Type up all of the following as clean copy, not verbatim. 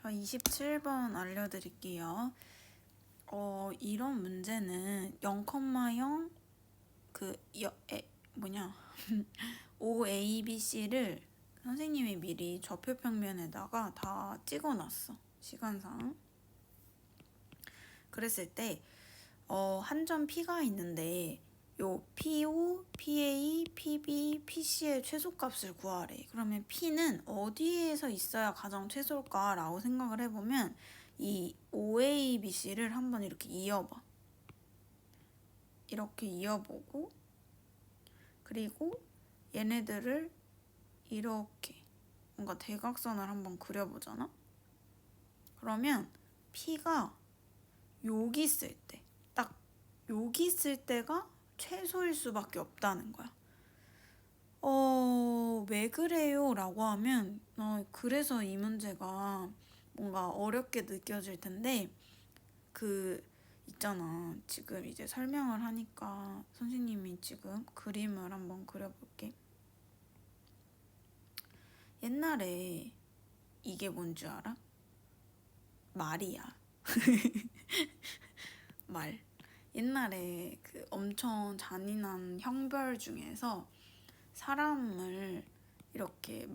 자, 27번 알려드릴게요. 이런 문제는 0,0 OABC를 선생님이 미리 좌표평면에다가 다 찍어놨어. 시간상. 그랬을 때 한 점 P가 있는데 요 PO, PA, PB, PC의 최소값을 구하래. 그러면 P는 어디에서 있어야 가장 최소일까라고 생각을 해보면 이 OABC를 한번 이렇게 이어봐. 이렇게 이어보고 그리고 얘네들을 이렇게 뭔가 대각선을 한번 그려보잖아? 그러면 P가 여기 있을 때, 딱 여기 있을 때가 최소일 수밖에 없다는 거야. 왜 그래요? 라고 하면 그래서 이 문제가 뭔가 어렵게 느껴질 텐데 있잖아. 지금 이제 설명을 하니까 선생님이 지금 그림을 한번 그려볼게. 옛날에 이게 뭔 줄 알아? 말이야. 말. 옛날에 그 엄청 잔인한 형벌 중에서 사람을 이렇게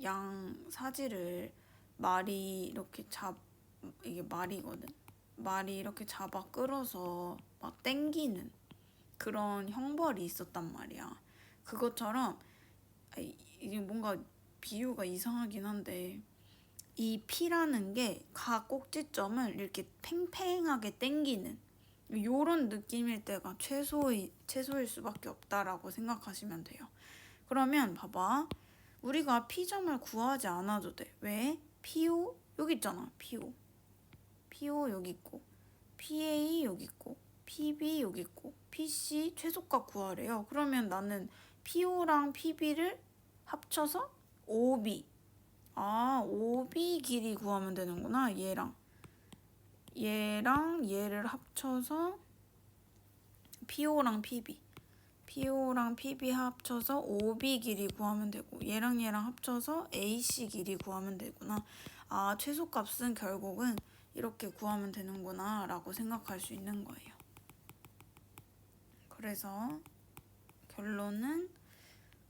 양 사지를 말이 이렇게 이게 말이거든. 말이 이렇게 잡아 끌어서 막 땡기는 그런 형벌이 있었단 말이야. 그것처럼 이게 뭔가 비유가 이상하긴 한데 이 P라는 게 각 꼭지점을 이렇게 팽팽하게 땡기는 요런 느낌일 때가 최소일 수밖에 없다라고 생각하시면 돼요. 그러면 봐봐. 우리가 P점을 구하지 않아도 돼. 왜? PO 여기 있잖아. PO 여기 있고 PA 여기 있고 PB 여기 있고 PC 최소값 구하래요. 그러면 나는 PO랑 PB를 합쳐서 OB OB 길이 구하면 되는구나. 얘랑 얘를 합쳐서 PO랑 PB 합쳐서 OB 길이 구하면 되고 얘랑 합쳐서 AC 길이 구하면 되구나. 최소값은 결국은 이렇게 구하면 되는구나 라고 생각할 수 있는 거예요. 그래서 결론은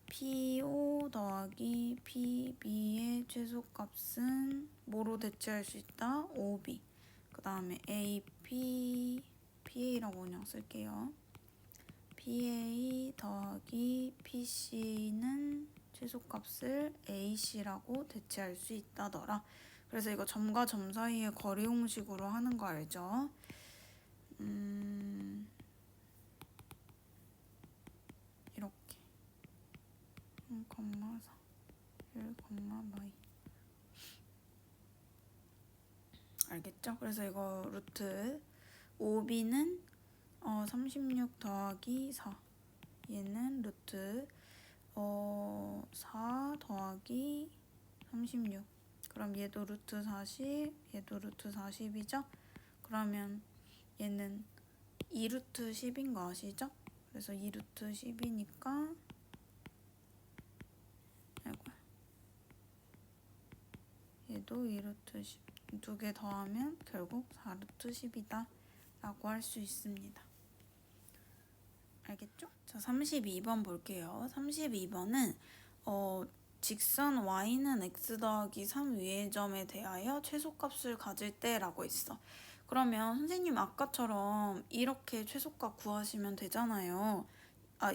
PO 더하기 PB의 최소값은 뭐로 대체할 수 있다? OB. 그 다음에 PA라고 그냥 쓸게요. PA 더하기 PC는 최소값을 AC라고 대체할 수 있다더라. 그래서 이거 점과 점 사이의 거리 공식으로 하는 거 알죠? 이렇게 1,4 1,y 알겠죠? 그래서 이거 루트 OB는 36 더하기 4 얘는 루트 4 더하기 36 그럼 얘도 루트 40 얘도 루트 40이죠? 그러면 얘는 2루트 10인 거 아시죠? 그래서 2루트 10이니까 얘도 2루트 10 두 개 더하면 결국 4루트 10이다 라고 할 수 있습니다. 알겠죠? 자, 32번 볼게요. 32번은 직선 y는 x 더하기 3 위의 점에 대하여 최소값을 가질 때 라고 있어. 그러면 선생님 아까처럼 이렇게 최소값 구하시면 되잖아요.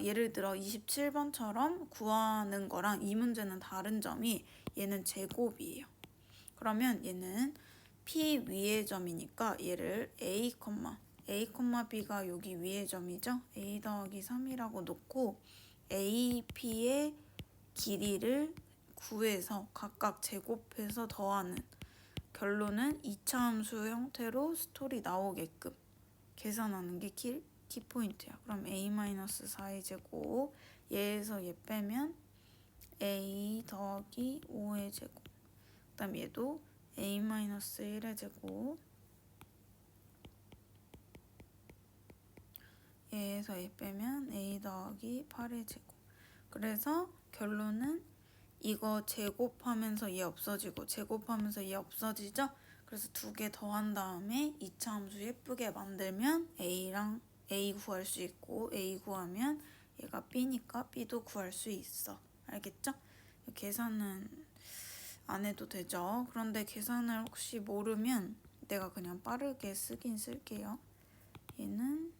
예를 들어 27번처럼 구하는 거랑 이 문제는 다른 점이 얘는 제곱이에요. 그러면 얘는 P 위의 점이니까 얘를 A, B가 여기 위의 점이죠. A 더하기 3이라고 놓고 A, P의 길이를 구해서 각각 제곱해서 더하는 결론은 2차 함수 형태로 스토리 나오게끔 계산하는 게 키포인트야. 그럼 A-4의 제곱 얘에서 얘 빼면 A 더하기 5의 제곱 그 다음 얘도 A-1의 제곱 얘에서 얘 빼면 A 더하기 8의 제곱 그래서 결론은 이거 제곱하면서 얘 없어지고 제곱하면서 얘 없어지죠? 그래서 두 개 더한 다음에 2차 함수 예쁘게 만들면 A랑 A 구할 수 있고 A 구하면 얘가 B니까 B도 구할 수 있어. 알겠죠? 계산은 안 해도 되죠. 그런데 계산을 혹시 모르면 내가 그냥 빠르게 쓰긴 쓸게요. 얘는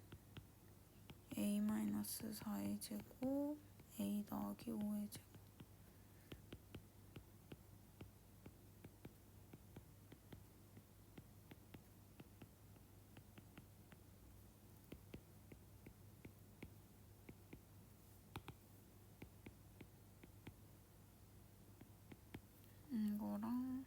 A-4의 제곱 A 더하기 5의 제곱 이거랑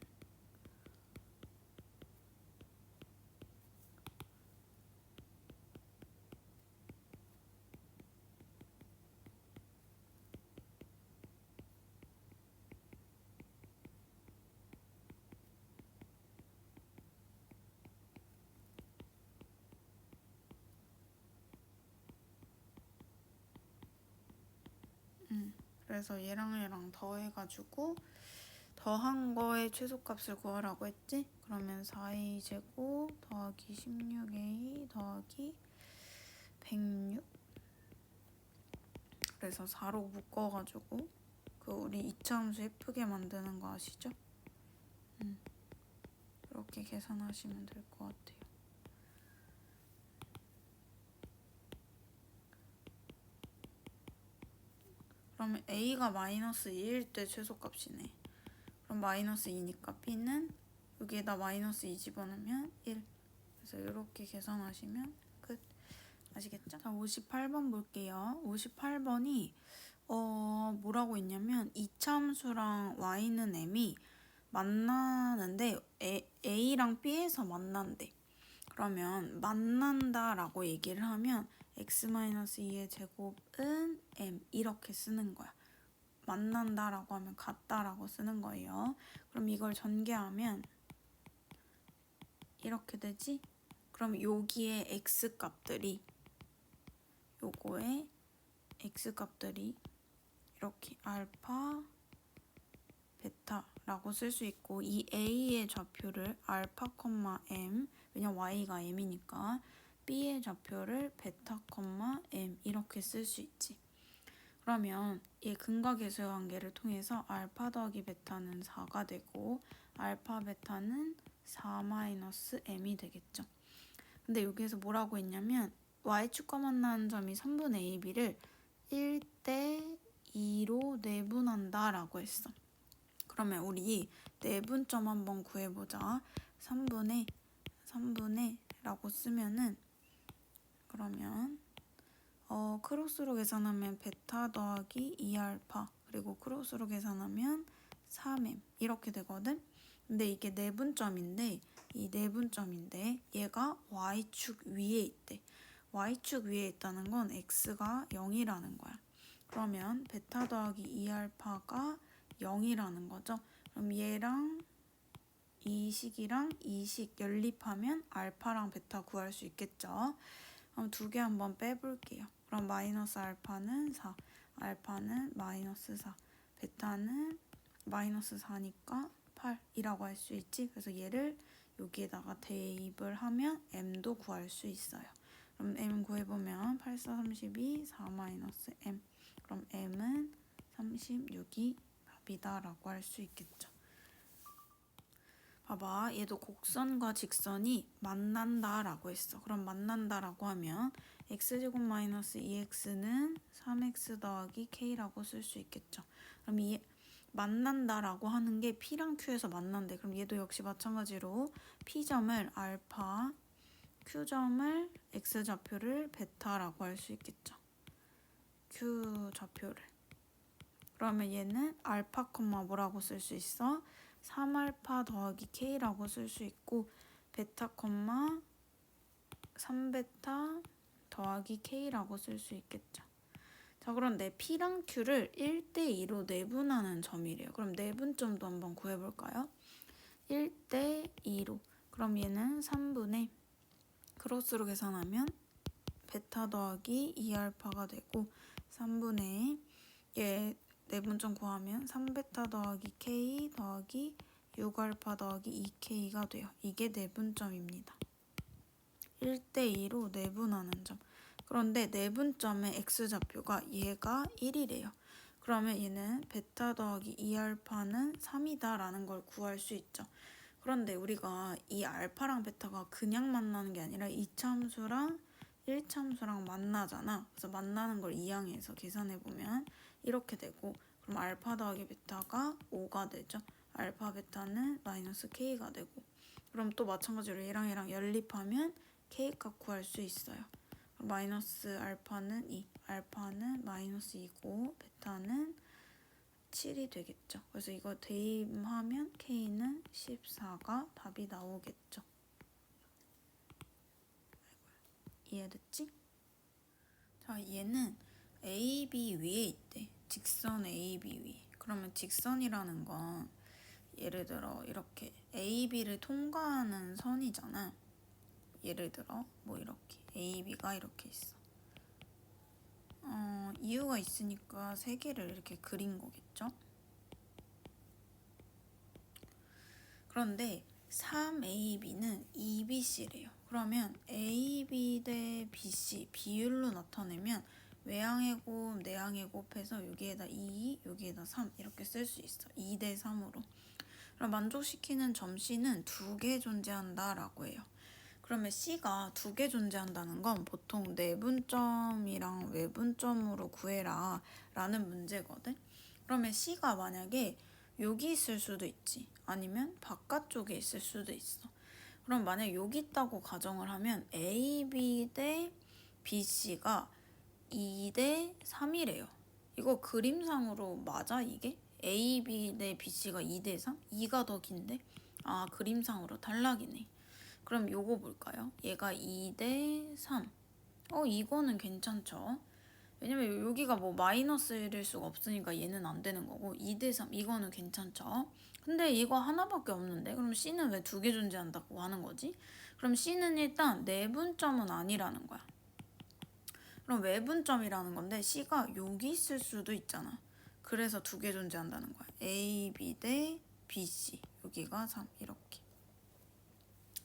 그래서 얘랑 더해가지고 더한 거의 최소값을 구하라고 했지? 그러면 4a 제곱 더하기 16a 더하기 106 그래서 4로 묶어가지고 그 우리 2차 함수 예쁘게 만드는 거 아시죠? 이렇게 계산하시면 될 것 같아요. 그러면 a가 마이너스 2일 때 최소값이네. 그럼 마이너스 2니까 b는 여기에다 마이너스 2 집어넣으면 1. 그래서 이렇게 계산하시면 끝. 아시겠죠? 자, 58번 볼게요. 58번이 뭐라고 있냐면 2차 함수랑 y는 m이 만나는데 a랑 b에서 만난대. 그러면 만난다라고 얘기를 하면 x-2의 제곱은 m 이렇게 쓰는 거야. 만난다라고 하면 같다라고 쓰는 거예요. 그럼 이걸 전개하면 이렇게 되지? 그럼 여기에 x값들이 요거에 x값들이 이렇게 알파, 베타라고 쓸 수 있고 이 a의 좌표를 알파, m 왜냐면 y가 m이니까 b의 좌표를 베타, m 이렇게 쓸 수 있지. 그러면 이 근각계수의 관계를 통해서 알파 더하기 베타는 4가 되고 알파 베타는 4-m이 되겠죠. 근데 여기에서 뭐라고 했냐면 y축과 만나는 점이 3분의 ab를 1대 2로 내분한다 라고 했어. 그러면 우리 내분점 한번 구해보자. 3분의 라고 쓰면은 그러면 크로스로 계산하면 베타 더하기 2알파 그리고 크로스로 계산하면 3m 이렇게 되거든. 근데 이게 내분점인데 이 내분점인데 얘가 y축 위에 있대. y축 위에 있다는 건 x가 0이라는 거야. 그러면 베타 더하기 2알파가 0이라는 거죠. 그럼 얘랑 이 식이랑 이 식 연립하면 알파랑 베타 구할 수 있겠죠. 그럼 두 개 한번 빼볼게요. 그럼 마이너스 알파는 4, 알파는 마이너스 4, 베타는 마이너스 4니까 8이라고 할 수 있지. 그래서 얘를 여기에다가 대입을 하면 m도 구할 수 있어요. 그럼 m 구해보면 8, 4, 32, 4 마이너스 m. 그럼 m은 36이 답이다 라고 할 수 있겠죠. 봐봐, 얘도 곡선과 직선이 만난다 라고 했어. 그럼 만난다 라고 하면 x제곱 마이너스 2x는 3x 더하기 k라고 쓸 수 있겠죠. 그럼 이 만난다 라고 하는 게 p랑 q에서 만난대. 그럼 얘도 역시 마찬가지로 p점을 알파, q점을 x좌표를 베타라고 할 수 있겠죠. q좌표를. 그러면 얘는 알파, 뭐라고 쓸 수 있어? 3알파 더하기 k라고 쓸 수 있고 베타, 3베타 더하기 k라고 쓸 수 있겠죠. 자, 그런데 p랑 q를 1대2로 내분하는 점이래요. 그럼 내분점도 한번 구해볼까요? 1대2로. 그럼 얘는 3분의 크로스로 계산하면 베타 더하기 2알파가 되고 3분의 얘 내분점 구하면 3베타 더하기 K 더하기 6알파 더하기 2K가 돼요. 이게 내분점입니다. 1대2로 내분하는 점. 그런데 내분점의 X좌표가 얘가 1이래요. 그러면 얘는 베타 더하기 2알파는 3이다 라는 걸 구할 수 있죠. 그런데 우리가 이 알파랑 베타가 그냥 만나는 게 아니라 2참수랑 1참수랑 만나잖아. 그래서 만나는 걸 이항해서 계산해보면 이렇게 되고, 그럼 알파 더하기 베타가 5가 되죠. 알파 베타는 마이너스 K가 되고, 그럼 또 마찬가지로 얘랑 연립하면 K값 구할 수 있어요. 마이너스 알파는 2, 알파는 마이너스 2고 베타는 7이 되겠죠. 그래서 이거 대입하면 K는 14가 답이 나오겠죠. 이해됐지? 자, 얘는 AB 위에 있대. 직선 AB 위에. 그러면 직선이라는 건 예를 들어 이렇게 AB를 통과하는 선이잖아. 예를 들어 뭐 이렇게 AB가 이렇게 있어. 이유가 있으니까 세 개를 이렇게 그린 거겠죠? 그런데 3AB는 2BC래요. 그러면 AB 대 BC 비율로 나타내면 외항의 곱, 내항의 곱해서 여기에다 2, 여기에다 3 이렇게 쓸 수 있어. 2 대 3으로. 그럼 만족시키는 점 C는 2개 존재한다라고 해요. 그러면 C가 2개 존재한다는 건 보통 내분점이랑 외분점으로 구해라 라는 문제거든. 그러면 C가 만약에 여기 있을 수도 있지, 아니면 바깥쪽에 있을 수도 있어. 그럼 만약 여기 있다고 가정을 하면 AB 대 BC가 2 대 3이래요. 이거 그림상으로 맞아 이게? AB 대 BC가 2 대 3? 2가 더 긴데? 아, 그림상으로 탈락이네. 그럼 요거 볼까요? 얘가 2 대 3. 이거는 괜찮죠? 왜냐면 여기가 뭐 마이너스일 수가 없으니까 얘는 안 되는 거고, 2 대 3 이거는 괜찮죠? 근데 이거 하나밖에 없는데 그럼 C는 왜 2개 존재한다고 하는 거지? 그럼 C는 일단 내분점은 아니라는 거야. 그럼 외분점이라는 건데 C가 여기 있을 수도 있잖아. 그래서 2개 존재한다는 거야. A, B 대 BC. 여기가 3 이렇게.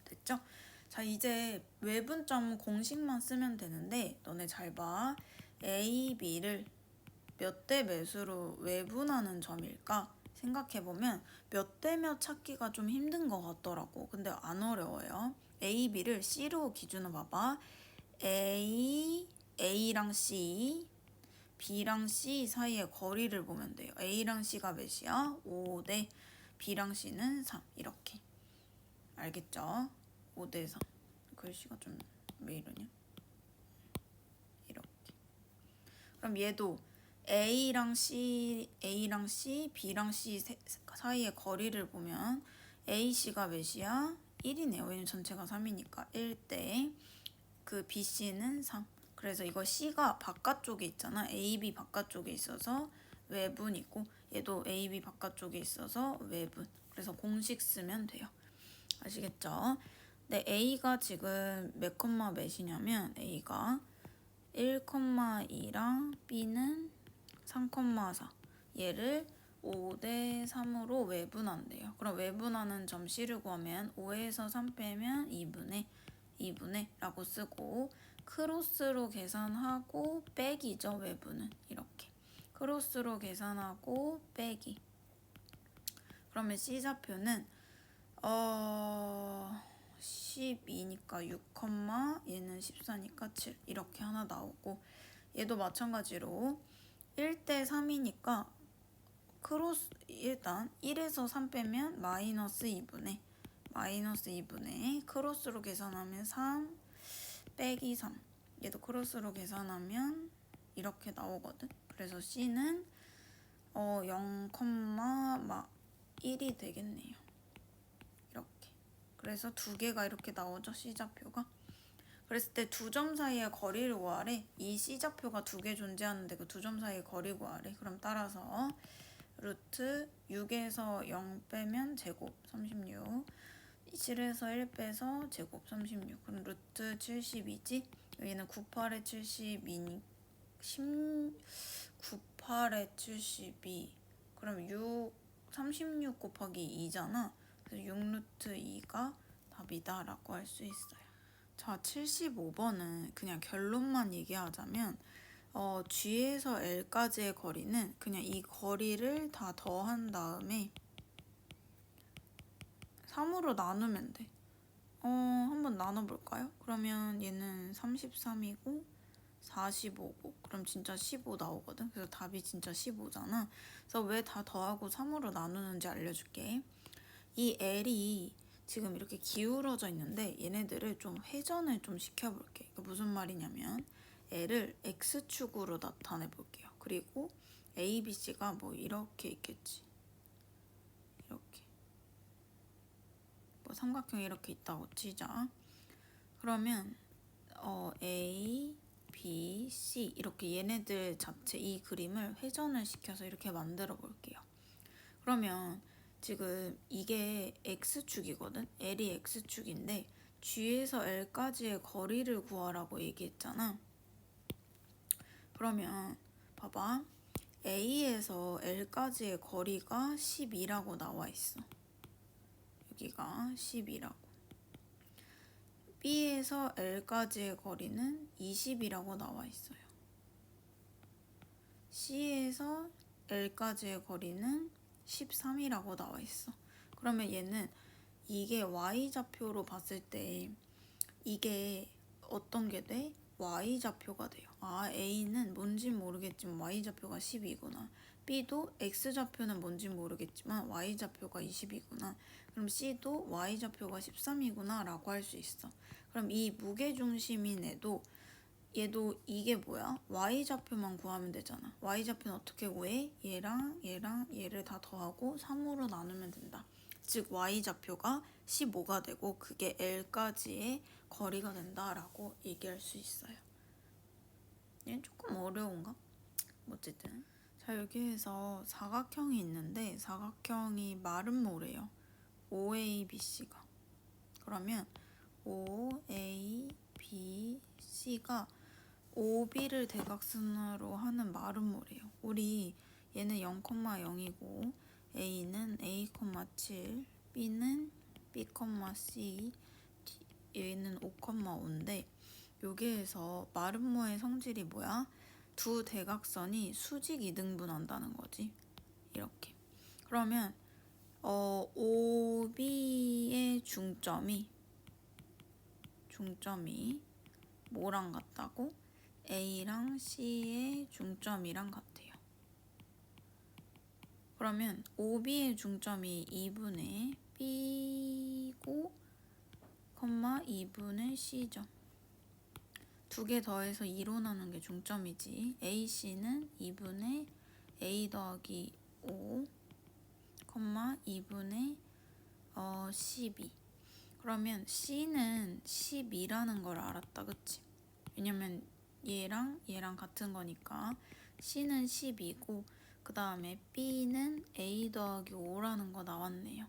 됐죠? 자, 이제 외분점 공식만 쓰면 되는데 너네 잘 봐. A, B를 몇 대 몇으로 외분하는 점일까? 생각해보면 몇 대 몇 찾기가 좀 힘든 것 같더라고. 근데 안 어려워요. A, B를 C로 기준으로 봐봐. A랑 C, B랑 C 사이의 거리를 보면 돼요. A랑 C가 몇이야? 5대, B랑 C는 3 이렇게. 알겠죠? 5대 3. 글씨가 좀 왜 이러냐? 이렇게. 그럼 얘도 A랑 C, B랑 C 사이의 거리를 보면 AC가 몇이야? 1이네요. 왜냐면 전체가 3이니까 1대 그 BC는 3. 그래서 이거 C가 바깥쪽에 있잖아. AB 바깥쪽에 있어서 외분이고, 얘도 AB 바깥쪽에 있어서 외분. 그래서 공식 쓰면 돼요. 아시겠죠? 근데 A가 지금 몇 콤마 몇이냐면 A가 1,2랑 B는 3,4. 얘를 5대 3으로 외분한대요. 그럼 외분하는 점 C를 구하면 5에서 3 빼면 2분의 라고 쓰고, 크로스로 계산하고 빼기죠. 외분은 이렇게 크로스로 계산하고 빼기. 그러면 C좌표는 12니까 6, 얘는 14니까 7 이렇게 하나 나오고, 얘도 마찬가지로 1대 3이니까 크로스 일단 1에서 3 빼면 마이너스 2분의 크로스로 계산하면 3 빼기 3. 얘도 크로스로 계산하면 이렇게 나오거든. 그래서 C는 0,1이 되겠네요. 이렇게. 그래서 2개가 이렇게 나오죠. C좌표가. 그랬을 때 두 점 사이의 거리를 구하래. 이 C좌표가 2개 존재하는데 그 두 점 사이의 거리 구하래. 그럼 따라서 루트 6에서 0 빼면 제곱 36, 7에서 1 빼서 제곱 36. 그럼 루트 72지? 여기는 98에 72, 8에 72. 그럼 36 곱하기 2잖아. 그래서 6루트 2가 답이다 라고 할 수 있어요. 자, 75번은 그냥 결론만 얘기하자면 G에서 L까지의 거리는 그냥 이 거리를 다 더한 다음에 3으로 나누면 돼. 한번 나눠볼까요? 그러면 얘는 33이고 45고 그럼 진짜 15 나오거든. 그래서 답이 진짜 15잖아. 그래서 왜 다 더하고 3으로 나누는지 알려줄게. 이 L이 지금 이렇게 기울어져 있는데 얘네들을 좀 회전을 좀 시켜볼게. 이게 무슨 말이냐면 L을 X축으로 나타내 볼게요. 그리고 A, B, C가 뭐 이렇게 있겠지. 이렇게 뭐 삼각형이 이렇게 있다고 치자. 그러면 A, B, C 이렇게 얘네들 자체 이 그림을 회전을 시켜서 이렇게 만들어 볼게요. 그러면 지금 이게 X축이거든? L이 X축인데 G에서 L까지의 거리를 구하라고 얘기했잖아. 그러면 봐봐. A에서 L까지의 거리가 12라고 나와 있어. 여기가 12라고. B에서 L까지의 거리는 20이라고 나와 있어요. C에서 L까지의 거리는 13이라고 나와 있어. 그러면 얘는 이게 Y좌표로 봤을 때 이게 어떤 게 돼? Y좌표가 돼요. 아, A는 뭔진 모르겠지만 Y좌표가 10이구나. B도 X좌표는 뭔진 모르겠지만 Y좌표가 20이구나. 그럼 C도 Y좌표가 13이구나 라고 할 수 있어. 그럼 이 무게중심인 얘도 이게 뭐야? Y좌표만 구하면 되잖아. Y좌표는 어떻게 구해? 얘랑 얘를 다 더하고 3으로 나누면 된다. 즉 Y좌표가 15가 되고 그게 L까지의 거리가 된다라고 얘기할 수 있어요. 얘는 조금 어려운가? 어쨌든 자, 여기에서 사각형이 있는데 사각형이 마름모래요. OABC가. 그러면 OABC가 OB를 대각선으로 하는 마름모래요. 우리 얘는 0,0이고 A는 A, 7, B는 B, C, 얘는 5,5인데 여기에서 마름모의 성질이 뭐야? 두 대각선이 수직 이등분한다는 거지. 이렇게. 그러면 OB의 중점이 뭐랑 같다고? A랑 C의 중점이랑 같아요. 그러면 OB의 중점이 2분의 B고, 2분의 C죠. 두 개 더해서 2로 나눈 게 중점이지. AC는 2분의 A 더하기 5, 2분의 12. 그러면 C는 12라는 걸 알았다, 그치? 왜냐면 얘랑 같은 거니까 C는 10이고 그 다음에 B는 A 더하기 5라는 거 나왔네요.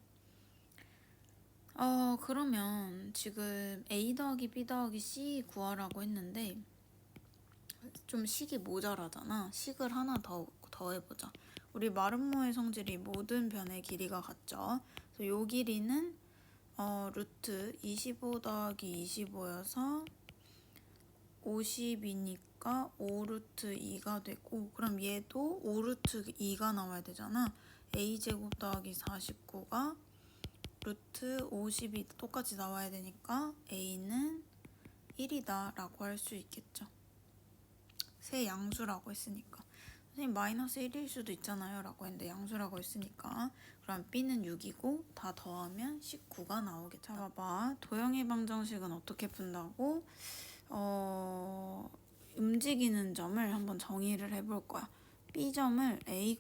그러면 지금 A 더하기 B 더하기 C 구하라고 했는데 좀 식이 모자라잖아. 식을 하나 더 해보자. 우리 마름모의 성질이 모든 변의 길이가 같죠. 그래서 요 길이는 루트 25 더하기 25여서 50이니까 5루트 2가 되고 그럼 얘도 5루트 2가 나와야 되잖아. a제곱 더하기 49가 루트 50이 똑같이 나와야 되니까 a는 1이다 라고 할 수 있겠죠. 세 양수라고 했으니까. 선생님 마이너스 1일 수도 있잖아요 라고 했는데 양수라고 했으니까 그럼 b는 6이고 다 더하면 19가 나오겠죠. 자, 봐봐. 도형의 방정식은 어떻게 푼다고? 움직이는 점을 한번 정의를 해볼 거야. B점을 A,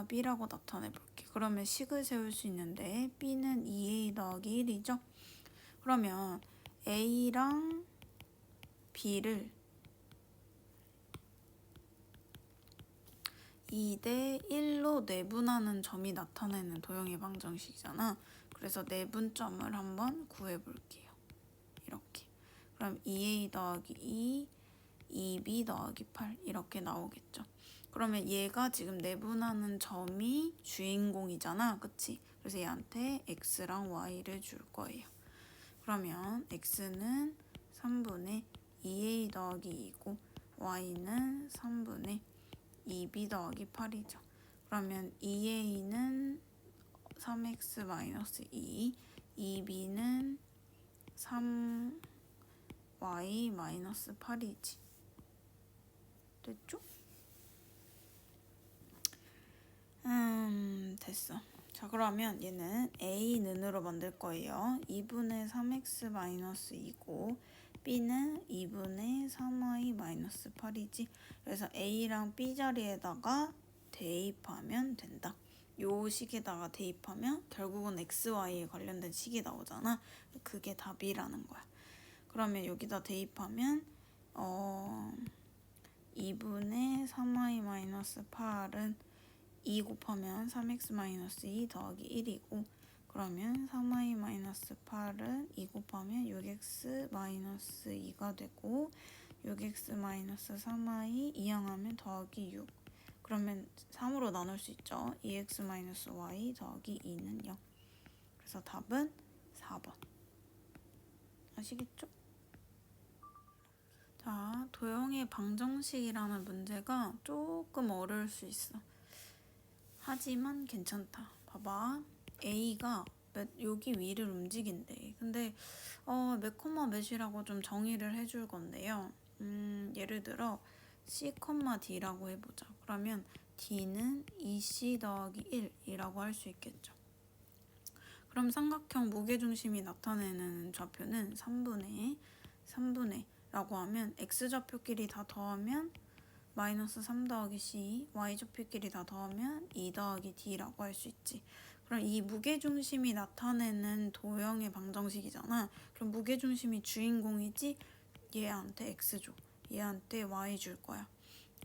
B라고 나타내 볼게. 그러면 식을 세울 수 있는데 B는 2A 더하기 1이죠. 그러면 A랑 B를 2대 1로 내분하는 점이 나타내는 도형의 방정식이잖아. 그래서 내분점을 한번 구해볼게요. 이렇게. 그럼 2A 더하기 2, 2B 더하기 8 이렇게 나오겠죠. 그러면 얘가 지금 내분하는 점이 주인공이잖아. 그치? 그래서 얘한테 x랑 y를 줄 거예요. 그러면 x는 3분의 2a 더하기 2고 y는 3분의 2b 더하기 8이죠. 그러면 2a는 3x-2, 2b는 3y-8이지. 됐죠? 됐어. 자, 그러면 얘는 a는으로 만들 거예요. 2분의 3x-2고 b는 2분의 3y-8이지. 그래서 a랑 b 자리에다가 대입하면 된다. 요 식에다가 대입하면 결국은 xy에 관련된 식이 나오잖아. 그게 답이라는 거야. 그러면 여기다 대입하면 2분의 3y-8은 2 곱하면 3x-2 더하기 1이고 그러면 3y-8은 2 곱하면 6x-2가 되고 6x-3y 이항하면 더하기 6. 그러면 3으로 나눌 수 있죠. 2x-y 더하기 2는 0. 그래서 답은 4번. 아시겠죠? 자, 도형의 방정식이라는 문제가 조금 어려울 수 있어. 하지만 괜찮다. 봐봐. A가 여기 위를 움직인대. 근데 몇 콤마 몇이라고 좀 정의를 해줄 건데요. 예를 들어 C, D라고 해보자. 그러면 D는 2C 더하기 1이라고 할 수 있겠죠. 그럼 삼각형 무게중심이 나타내는 좌표는 3분의 라고 하면 X좌표끼리 다 더하면 마이너스 3 더하기 C, Y좌표끼리 다 더하면 2 더하기 D라고 할 수 있지. 그럼 이 무게중심이 나타내는 도형의 방정식이잖아. 그럼 무게중심이 주인공이지 얘한테 X 줘. 얘한테 Y 줄 거야.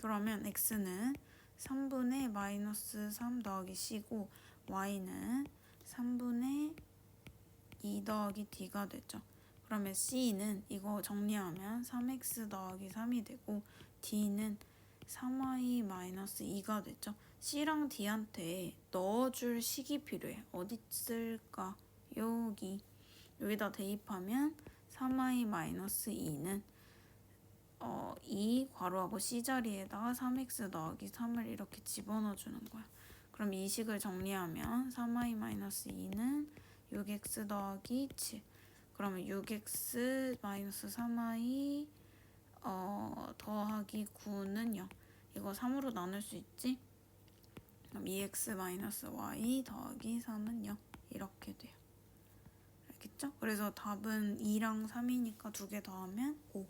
그러면 X는 3분의 마이너스 3 더하기 C고 Y는 3분의 2 더하기 D가 되죠. 그러면 C는 이거 정리하면 3x 더하기 3이 되고 D는 3y-2가 되죠. C랑 D한테 넣어줄 식이 필요해. 어디 쓸까? 여기다 대입하면 3y-2는 2 괄호하고 C 자리에다가 3x 더하기 3을 이렇게 집어넣어주는 거야. 그럼 이 식을 정리하면 3y-2는 6x 더하기 7. 그러면 6x-3y 더하기 9는 0. 이거 3으로 나눌 수 있지? 그럼 2x-y 더하기 3은 0. 이렇게 돼요. 알겠죠? 그래서 답은 2랑 3이니까 2개 더하면 5.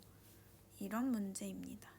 이런 문제입니다.